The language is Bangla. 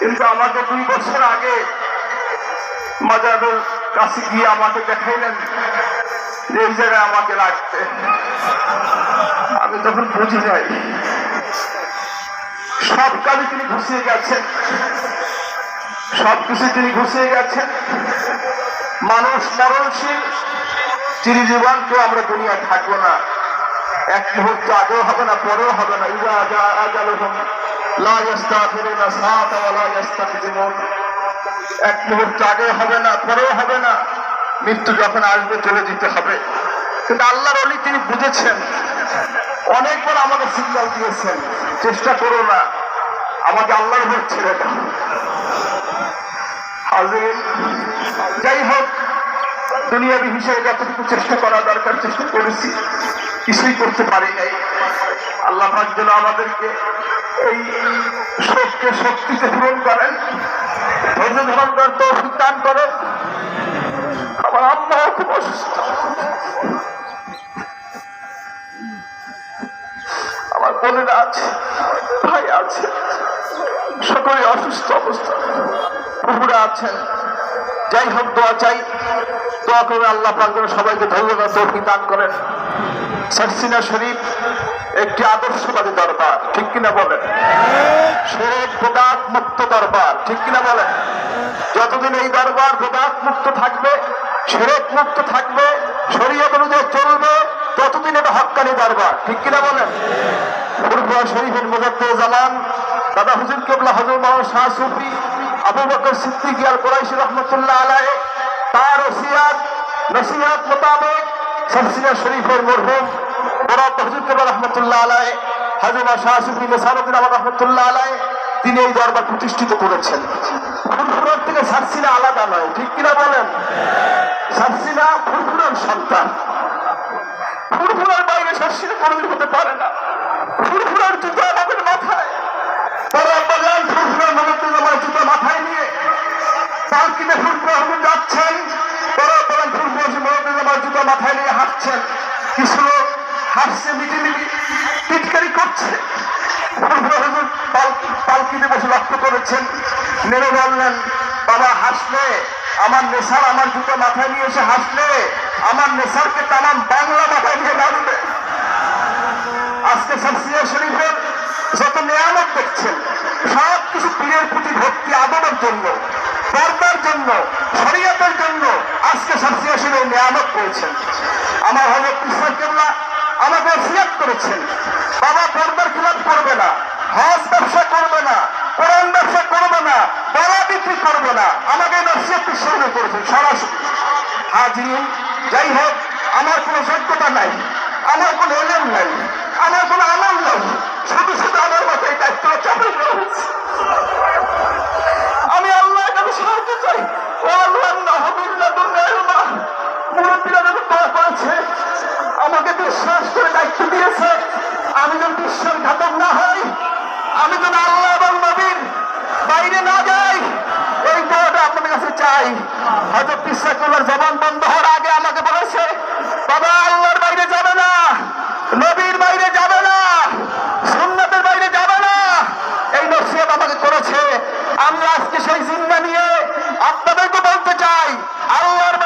কিন্তু আমাকে 2 বছর আগে মাজারের কাছে গিয়ে আমাকে দেখাইলেন যে এই জায়গায় আমাকে লাগবে। আমি তখন বুঝে যাই সব কাজে তিনি ঘুষিয়ে গেছেন, সবকিছু তিনি ঘুষিয়ে গেছেন। মানুষ মরণশীল, চিরজীবন কেউ আমরা দুনিয়ায় থাকবো না। এক মুহূর্ত আগেও হবে না, পরেও হবে না। ইযা জা আজালুহুম লা ইস্তাখিরুনা সাআতান ওয়া লা ইস্তাকদিমুন। এক মুহূর্ত আগে হবে না, পরেও হবে না। মৃত্যু যখন আসবে চলে যেতে হবে। কিন্তু আল্লাহর ওলি তিনি বুঝেছেন। অনেকবার আমাকে সিগন্যাল দিয়েছেন, চেষ্টা করো না, আমাকে আল্লাহর উপর ছেড়ে দাও। হাজির, যাই হোক, দুনিয়াবি হিসেবে যতটুকু চেষ্টা করা দরকার চেষ্টা করেছি, কিছুই করতে পারি নাই। আল্লাহ পাক যেন আমাদেরকে এই শোককে শক্তিতে পূরণ করেন, ধৈর্য ধারণ করার তৌফিক দান করেন। আমার আম্মাও খুব অসুস্থ, আমার বোনেরা আছে, ভাই আছে, সকলে অসুস্থ অবস্থা, প্রভুরা আছেন। যাই হোক, দোয়া চাই, দোয়া করে আল্লাহ পাক যেন সবাইকে ধৈর্য তৌফিক দান করেন। সারসিনা শরীফ একটি আদর্শবাদী দরবার, ঠিক কিনা বলেন? শিরক বিদআত মুক্ত দরবার, ঠিক কিনা বলেন? যতদিন এই দরবার বিদআত মুক্ত থাকবে, শিরক মুক্ত থাকবে, শরীয়ত অনুযায়ী চলবে, ততদিন এটা হক্কানি দরবার, ঠিক কিনা বলেন? ফুরফুরা শরীফের মুজাদ্দিদ জামান দাদা হুজুর কিবলা হযরত মাওলানা শাহ সুফি আবু বকর সিদ্দিক আল কুরাইশি রাহমাতুল্লাহ আলাইহি তার ওসিয়াত নসিহত মোতাবেক সারসিনা শরীফের মরহুম বড় হুজুর কিবলা রাহমাতুল্লাহ আলাইহি হযরত শাহ সুফি নিসারউদ্দিন আহমদ রাহমাতুল্লাহ আলাইহি তিনি এই দরবার প্রতিষ্ঠিত করেছেন। ফুরফুরার থেকে সারসিনা আলাদা নয়, ঠিক কিনা বলেন? সারসিনা ফুরফুরার সন্তান। ফুরফুরার বাইরে সারসিনা কোনোদিন হতে পারে না। ফুরফুরার জুতা আমাদের মাথায়, তারা বললেন ফুরফুরার মুজাদ্দিদ আমার জুতা মাথায় নিয়ে পালকিতে ফুরফুরা হুজুর যাচ্ছেন, তারা বলেন ফুরফুরা মুজাদ্দিদ আমার জুতা মাথায় নিয়ে হাঁটছেন। কিছু লোক হাসছে, মিটিমিটি টিটকারি করছে। ফুরফুরা হুজুর পালকিতে বসে লক্ষ্য করেছেন, নেমে বললেন, বাবা হাসলে আমার নেশার আমার জুতো মাথায় নিয়ে এসে হাসলে আমার নেশারকে তামাম বাংলা মাথায় নিয়ে নামবে। আজকে সারসিনা শরীফের যত নিয়ামত দেখছেন, সব কিছু পীরের প্রতি ভক্তি আদরের জন্য, পর্দার জন্য, শরীয়তের জন্য আজকে সারসিনা শরীফের নিয়ামত পেয়েছেন। আমার হযরত ইসমাঈল কিবলা আমাকে ওসিয়ত করেছেন, বাবা পর্দার খিলাফ করবে না, হজ ব্যবসা করবে না, কোরআন ব্যবসা করবে না, বড়া বিক্রি করবে না। আমাকে নসিহত শুরু করেছেন সরাসরি। হাজিরিন, যাই হোক, আমার কোনো যোগ্যতা নাই, আমার কোনো এলেম নাই, আমার কোনো আমল নাই, শুধু শুধু আমার মাথায় দায়িত্ব চাপে রয়েছে। আমি আল্লাহর কাছে সাহায্য চাই। ও আল্লাহ, মুরব্বীরা যখন দোয়া করেছে, আমাকে বিশ্বাস করে দায়িত্ব দিয়েছে, আমি যেন বিশ্বাসঘাতক না হই, আমি যেন আল্লাহ এবং নবীর বাইরে না যাই, এই দোয়াটা আপনাদের কাছে চাই। হযরত ইসমাঈলের জবান বন্ধ হওয়ার আগে আমাকে বলেছে, বাবা আল্লাহর বাইরে যাবে না, নবীর বাইরে যাবে না, সুন্নাতের বাইরে যাবে না, এই নসিহত আমাকে করেছে। আমরা আজকে সেই জিম্মা নিয়ে আপনাদেরকে বলতে চাই, আল্লাহর